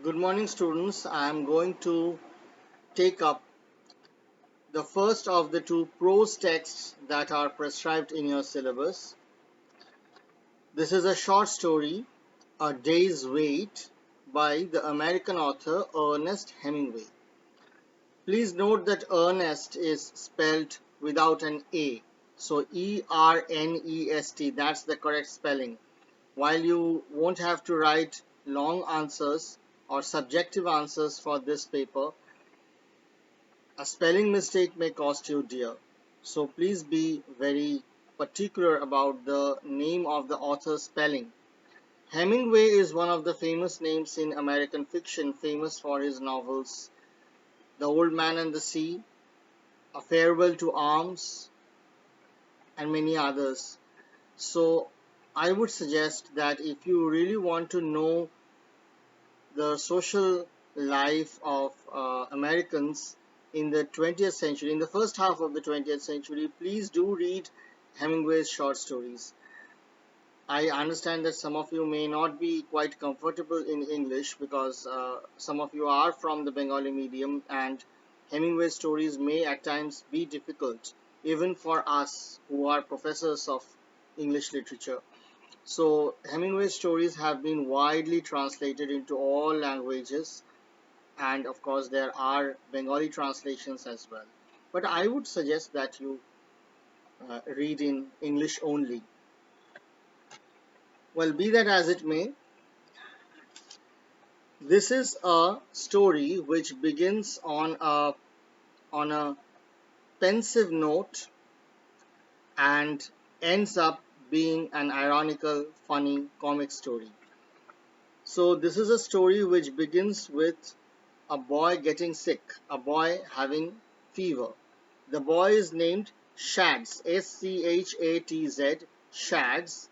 Good morning, students. I am going to take up the first of the two prose texts that are prescribed in your syllabus. This is a short story, A Day's Wait, by the American author Ernest Hemingway. Please note that Ernest is spelled without an A. So Ernest, that's the correct spelling. While you won't have to write long answers or subjective answers for this paper, a spelling mistake may cost you dear. So please be very particular about the name of the author's spelling. Hemingway is one of the famous names in American fiction, famous for his novels The Old Man and the Sea, A Farewell to Arms, and many others. So I would suggest that if you really want to know the social life of Americans in the 20th century, in the first half of the 20th century, please do read Hemingway's short stories. I understand that some of you may not be quite comfortable in English because some of you are from the Bengali medium, and Hemingway's stories may at times be difficult, even for us who are professors of English literature. So Hemingway's stories have been widely translated into all languages, and of course there are Bengali translations as well. But I would suggest that you read in English only. Well, be that as it may, this is a story which begins on a pensive note and ends up being an ironical, funny comic story. So this is a story which begins with a boy getting sick, a boy having fever. The boy is named Shads, Schatz, Shads,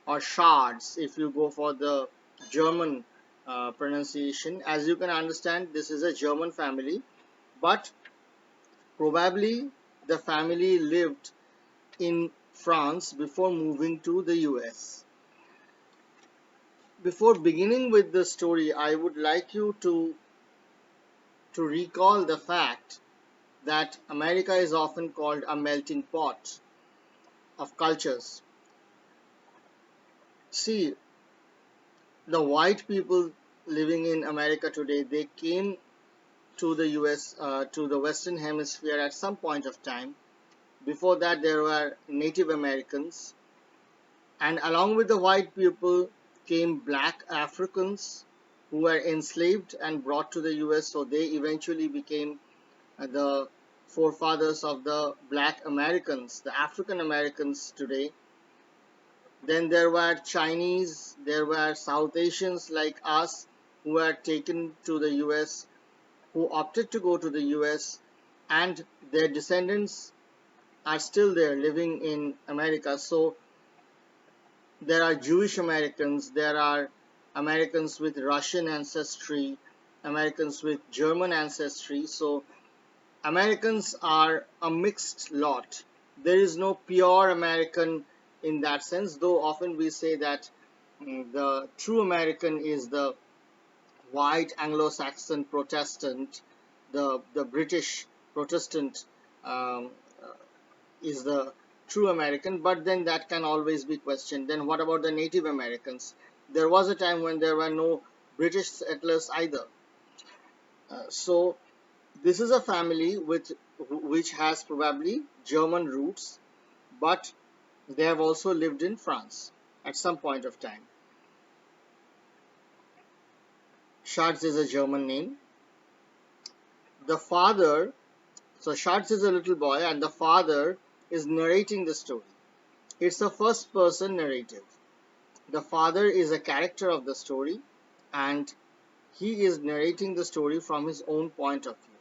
or Shards if you go for the German pronunciation. As you can understand, this is a German family, but probably the family lived in France before moving to the US. Before beginning with the story, I would like you to recall the fact that America is often called a melting pot of cultures. See, the white people living in America today, they came to the US, to the Western Hemisphere at some point of time. Before that, there were Native Americans, and along with the white people came black Africans who were enslaved and brought to the US, so they eventually became the forefathers of the black Americans, the African Americans today. Then there were Chinese, there were South Asians like us who were taken to the US, who opted to go to the US, and their descendants are still there living in America. So there are Jewish Americans, there are Americans with Russian ancestry, Americans with German ancestry. So Americans are a mixed lot. There is no pure American in that sense, though often we say that the true American is the white Anglo-Saxon Protestant, the British Protestant um, uh, is the true American, but then that can always be questioned. Then what about the Native Americans? There was a time when there were no British settlers either. So this is a family which has probably German roots, but they have also lived in France at some point of time. Schatz is a German name. The father, so Schatz is a little boy, and the father is narrating the story. It's a first person narrative. The father is a character of the story, and he is narrating the story from his own point of view.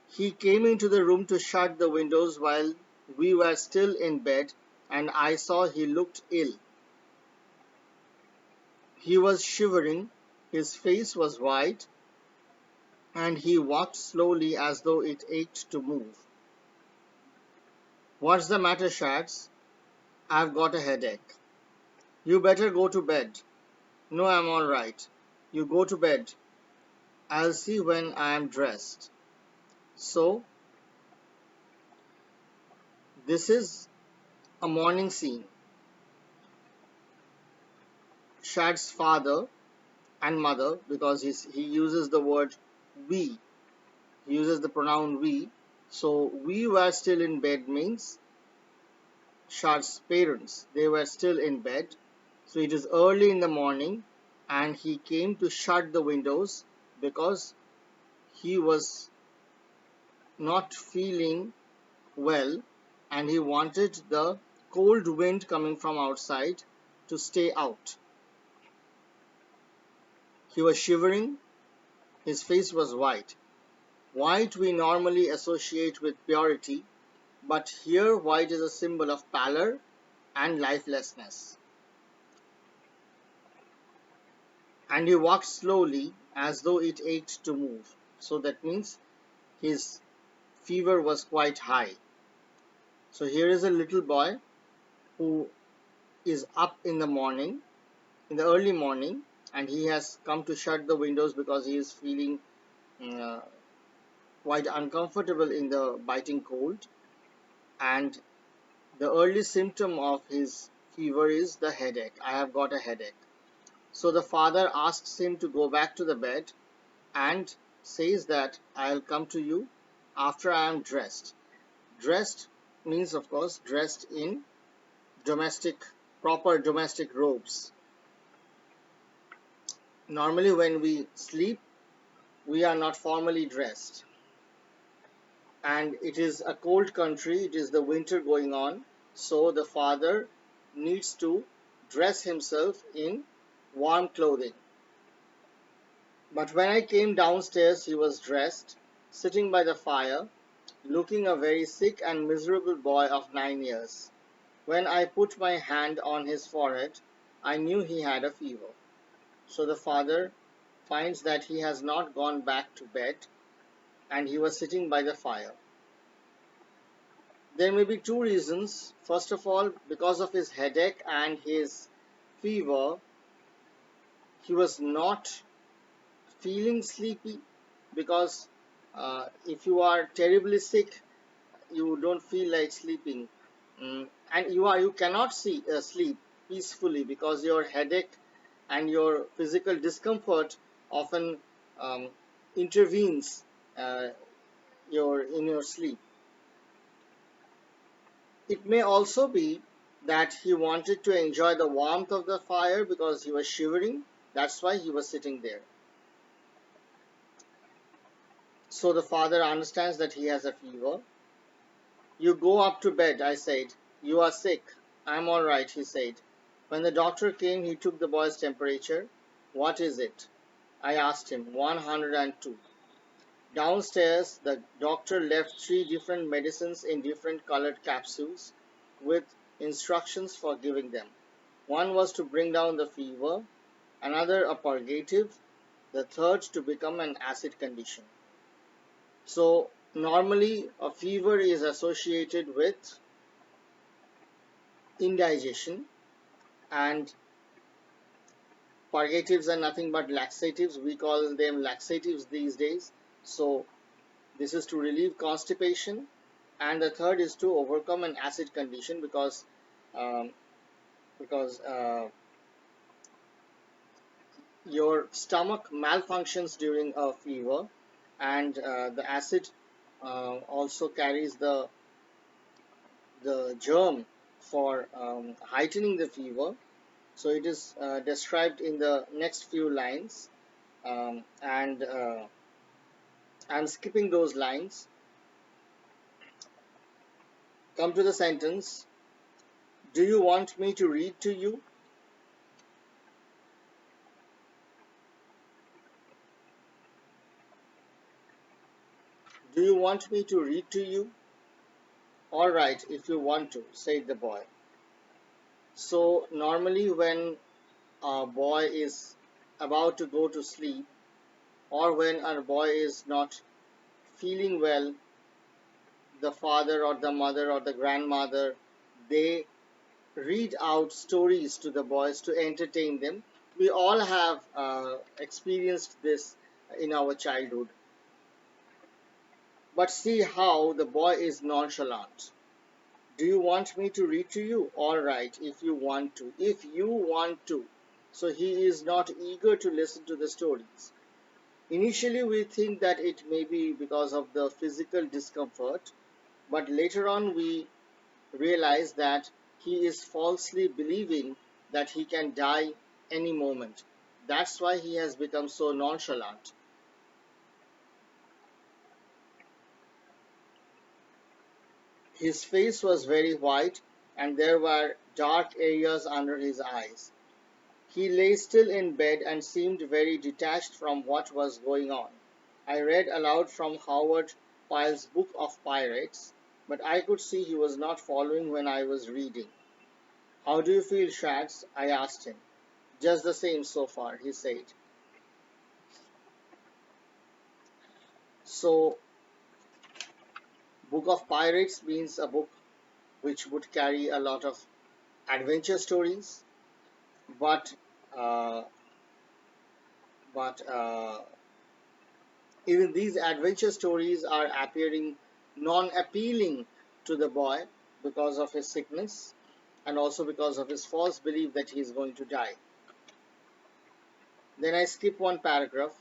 He came into the room to shut the windows while we were still in bed, and I saw he looked ill. He was shivering, his face was white, and he walked slowly as though it ached to move. What's the matter, Shads? I've got a headache. You better go to bed. No, I'm all right. You go to bed. I'll see when I am dressed. So, this is a morning scene. Shad's father and mother, because he uses the word we, he uses the pronoun we. So, we were still in bed means Shad's parents, they were still in bed. So, it is early in the morning and he came to shut the windows because he was not feeling well and he wanted the cold wind coming from outside to stay out. He was shivering, his face was white. White we normally associate with purity, but here white is a symbol of pallor and lifelessness. And he walked slowly as though it ached to move. So that means his fever was quite high. So here is a little boy who is up in the morning, in the early morning, and he has come to shut the windows because he is feeling uh, quite uncomfortable in the biting cold. And the early symptom of his fever is the headache. I have got a headache. So the father asks him to go back to the bed and says that I'll come to you after I am dressed. Dressed means, of course, dressed in proper domestic robes. Normally, when we sleep, we are not formally dressed. And it is a cold country, it is the winter going on, so the father needs to dress himself in warm clothing. But when I came downstairs, he was dressed, sitting by the fire, looking a very sick and miserable boy of 9 years. When I put my hand on his forehead, I knew he had a fever. So the father finds that he has not gone back to bed and he was sitting by the fire. There may be two reasons. First of all, because of his headache and his fever, he was not feeling sleepy, because if you are terribly sick, you don't feel like sleeping. And you cannot sleep peacefully because your headache and your physical discomfort often um, intervenes uh, in your sleep. It may also be that he wanted to enjoy the warmth of the fire because he was shivering. That's why he was sitting there. So the father understands that he has a fever. You go up to bed, I said. You are sick. I'm all right, he said. When the doctor came, he took the boy's temperature. What is it? I asked him. 102. Downstairs, the doctor left 3 different medicines in different colored capsules with instructions for giving them. One was to bring down the fever, another a purgative, the third to become an acid condition. So normally a fever is associated with indigestion, and purgatives are nothing but laxatives. We call them laxatives these days. So this is to relieve constipation, and the third is to overcome an acid condition um, because your stomach malfunctions during a fever, and the acid also carries the germ for heightening the fever. So it is described in the next few lines, and I'm skipping those lines. Come to the sentence. Do you want me to read to you? Do you want me to read to you? All right, if you want to, said the boy. So normally when a boy is about to go to sleep, or when a boy is not feeling well, the father or the mother or the grandmother, they read out stories to the boys to entertain them. We all have experienced this in our childhood. But see how the boy is nonchalant. Do you want me to read to you? All right, if you want to. If you want to. So he is not eager to listen to the stories. Initially, we think that it may be because of the physical discomfort, but later on, we realize that he is falsely believing that he can die any moment. That's why he has become so nonchalant. His face was very white, and there were dark areas under his eyes. He lay still in bed and seemed very detached from what was going on. I read aloud from Howard Pyle's Book of Pirates, but I could see he was not following when I was reading. How do you feel, Shads? I asked him. Just the same so far, he said. So, Book of Pirates means a book which would carry a lot of adventure stories, but uh, but even these adventure stories are appearing non-appealing to the boy because of his sickness and also because of his false belief that he is going to die. Then I skip one paragraph,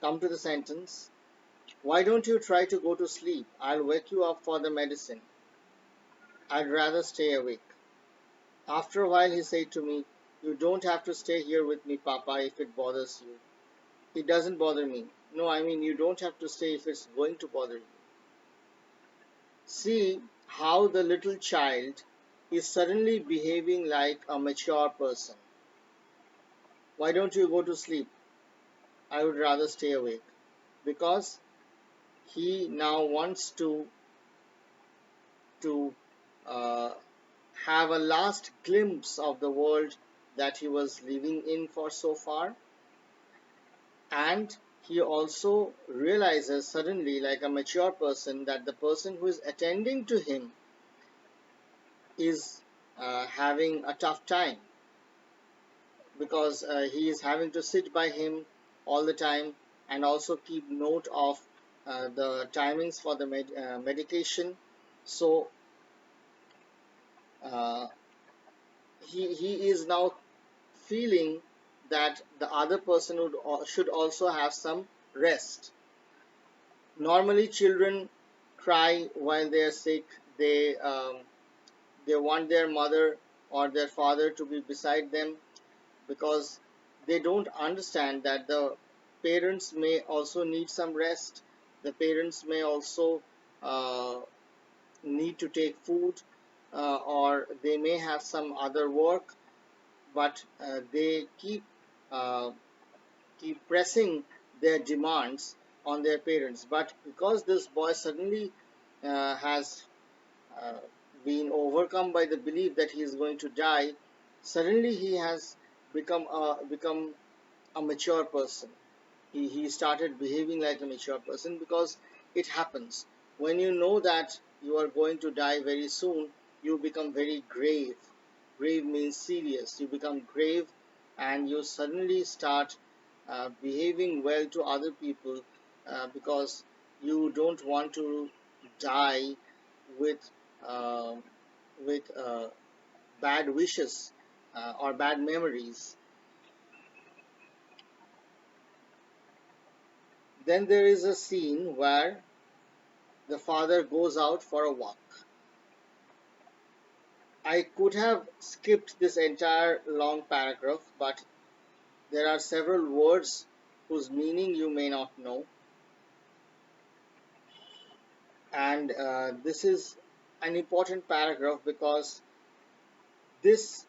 come to the sentence, why don't you try to go to sleep? I'll wake you up for the medicine. I'd rather stay awake. After a while he said to me, you don't have to stay here with me, Papa, if it bothers you. It doesn't bother me. No, I mean you don't have to stay if it's going to bother you. See how the little child is suddenly behaving like a mature person. Why don't you go to sleep? I would rather stay awake. Because he now wants to uh, have a last glimpse of the world that he was living in for so far, and he also realizes suddenly, like a mature person, that the person who is attending to him is having a tough time because he is having to sit by him all the time and also keep note of the timings for the medication. So uh, he is now feeling that the other person should also have some rest. Normally, children cry while they are sick. They want their mother or their father to be beside them because they don't understand that the parents may also need some rest. The parents may also uh, need to take food, or they may have some other work, but they uh, keep pressing their demands on their parents. But because this boy suddenly has uh, been overcome by the belief that he is going to die, suddenly he has become a mature person. He started behaving like a mature person because it happens. When you know that you are going to die very soon, you become very grave. Grave means serious. You become grave and you suddenly start behaving well to other people because you don't want to die with uh, with bad wishes or bad memories. Then there is a scene where the father goes out for a walk. I could have skipped this entire long paragraph, but there are several words whose meaning you may not know, and this is an important paragraph because this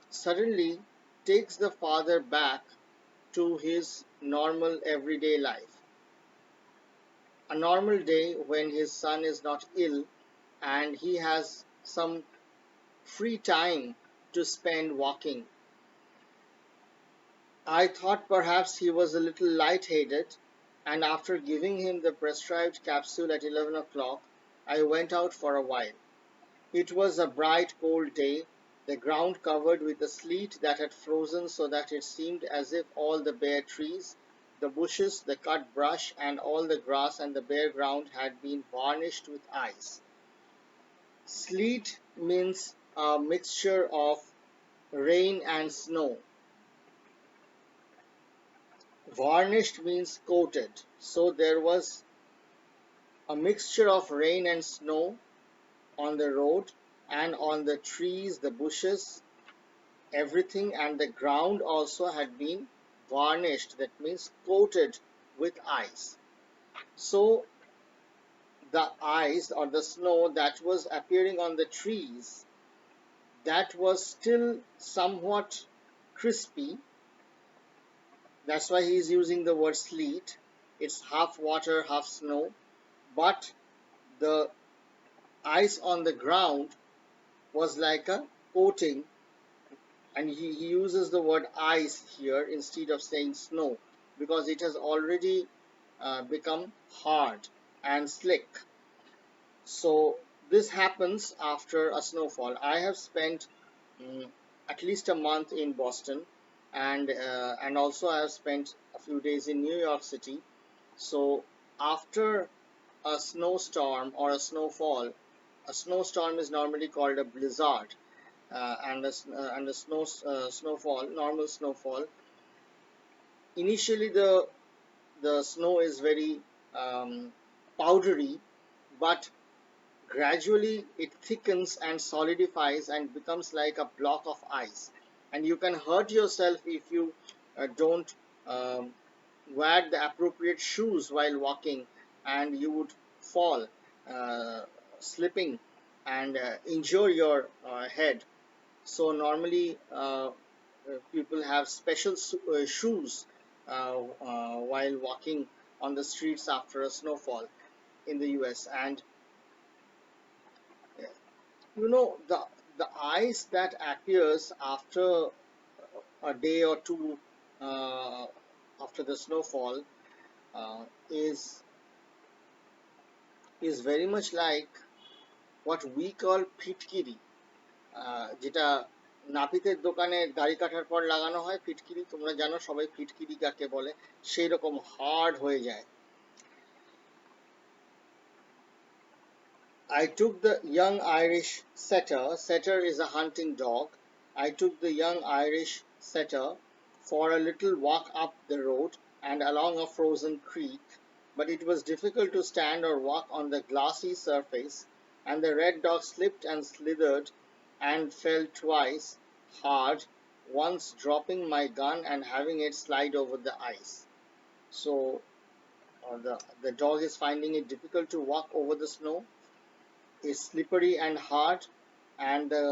suddenly takes the father back to his normal everyday life. A normal day when his son is not ill and he has some free time to spend walking. I thought perhaps he was a little light-headed, and after giving him the prescribed capsule at 11 o'clock, I went out for a while. It was a bright, cold day. the ground covered with a sleet that had frozen so that it seemed as if all the bare trees, the bushes, the cut brush, and all the grass and the bare ground had been varnished with ice. Sleet means a mixture of rain and snow. Varnished means coated. So there was a mixture of rain and snow on the road and on the trees, the bushes, everything, and the ground also had been varnished. That means coated with ice. So the ice or the snow that was appearing on the trees, that was still somewhat crispy. That's why he is using the word sleet. It's half water, half snow. But the ice on the ground was like a coating, and he uses the word ice here instead of saying snow because it has already become hard and slick. So this happens after a snowfall. I have spent at least a month in Boston, and also I have spent a few days in New York City. So after a snowstorm or a snowfall, a snowstorm is normally called a blizzard, and a snowfall, normal snowfall. Initially, the snow is very powdery, but gradually it thickens and solidifies and becomes like a block of ice. And you can hurt yourself if you don't um, wear the appropriate shoes while walking, and you would fall, uh, slipping, and injure your head. So normally people have special shoes while walking on the streets after a snowfall in the US. And the ice that appears after a day or two uh, after the snowfall uh, is is very much like what we call ফিটকিরি, যেটা নাপিতের দোকানে দাড়ি কাটার পর লাগানো হয় ফিটকিরি। তোমরা জানো সবাই ফিটকিরি কাকে বলে। সেই রকম হার্ড হয়ে যায়। I took the young Irish setter. Setter is a hunting dog. I took the young Irish setter for a little walk up the road and along a frozen creek, but it was difficult to stand or walk on the glassy surface, and the red dog slipped and slithered and fell twice hard, once dropping my gun and having it slide over the ice. So the dog is finding it difficult to walk over the snow. Is slippery and hard, and the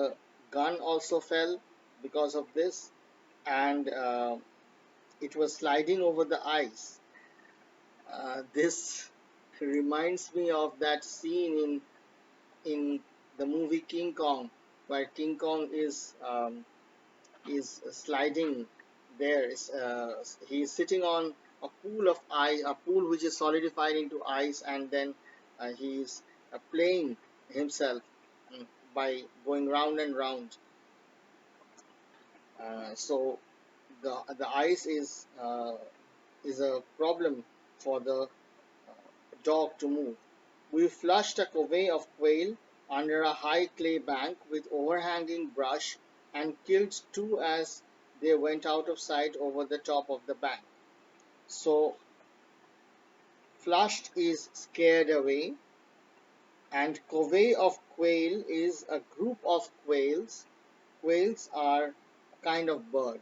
gun also fell because of this, and it was sliding over the ice. This reminds me of that scene in the movie King Kong, where King Kong is sliding there. He is sitting on a pool of ice, a pool which is solidified into ice, and then he is playing himself by going round and round. So the ice is a problem for the dog to move. We flushed a covey of quail under a high clay bank with overhanging brush and killed two as they went out of sight over the top of the bank. So flushed is scared away, and covey of quail is a group of quails. Quails are a kind of bird.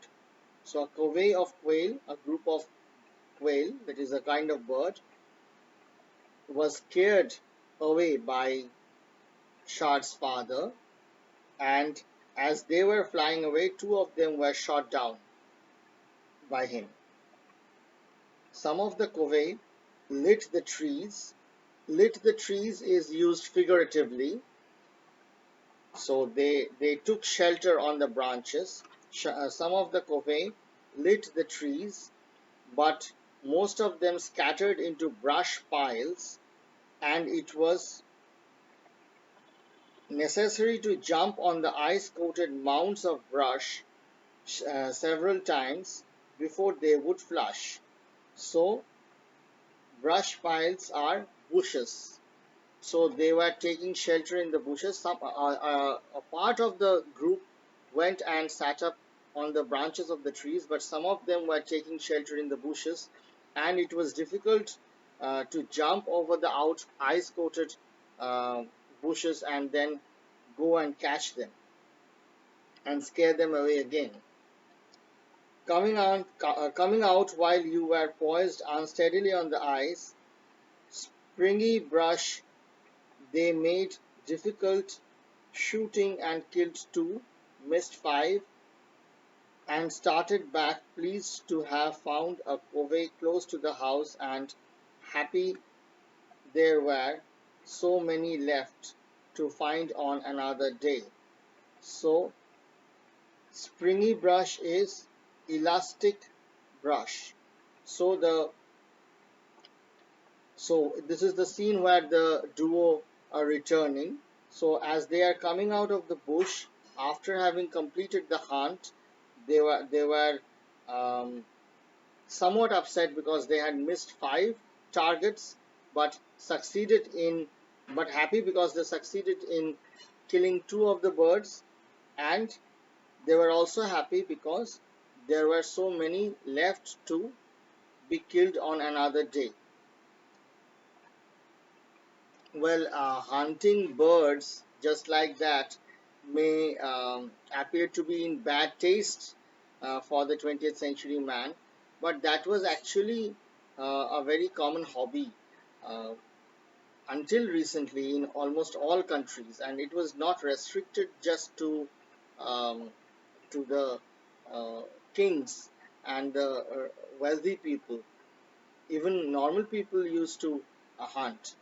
So a covey of quail, a group of quail, that is a kind of bird, was scared away by Shad's father, and as they were flying away, two of them were shot down by him. Some of the covey lit the trees. Lit the trees is used figuratively. So they took shelter on the branches. Some of the covey lit the trees, but most of them scattered into brush piles, and it was necessary to jump on the ice-coated mounds of brush several times before they would flush. So, brush piles are bushes. So they were taking shelter in the bushes. A part of the group went and sat up on the branches of the trees, but some of them were taking shelter in the bushes, and it was difficult to jump over the ice-coated uh, bushes and then go and catch them and scare them away again. Coming out while you were poised unsteadily on the ice, springy brush they made difficult shooting and killed 2, missed 5, and started back pleased to have found a covey close to the house and happy there were so many left to find on another day. So, springy brush is elastic brush. So this is the scene where the duo are returning. So as they are coming out of the bush after having completed the hunt, they were um, somewhat upset because they had missed 5 targets, but happy because they succeeded in killing 2 of the birds, and they were also happy because there were so many left to be killed on another day. Well, hunting birds just like that may appear to be in bad taste for the 20th century man, but that was actually a very common hobby uh, until recently in almost all countries, and it was not restricted just um, to the uh, kings and the wealthy people. Even normal people used to hunt.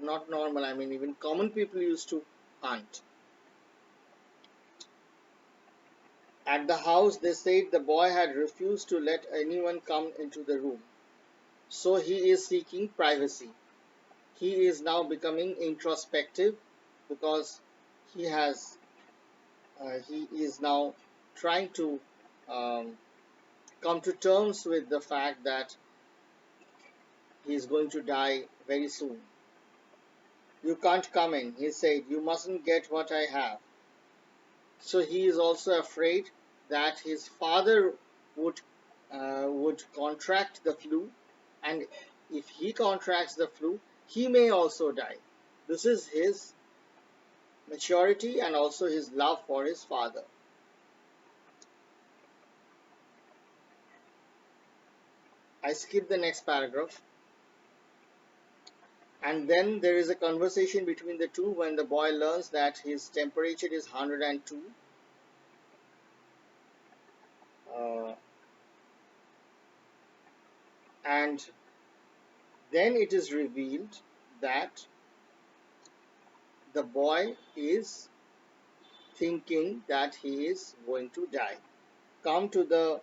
Not normal, I mean even common people used to hunt. At the house, they said the boy had refused to let anyone come into the room. So he is seeking privacy. He is now becoming introspective because he has he is now trying to um, come to terms with the fact that he is going to die very soon. You can't come in, he said. You mustn't get what I have. So he is also afraid that his father would would contract the flu, and if he contracts the flu, he may also die. This is his maturity and also his love for his father. I skip the next paragraph. And then there is a conversation between the two when the boy learns that his temperature is 102. Uh, and then it is revealed that the boy is thinking that he is going to die. Come to the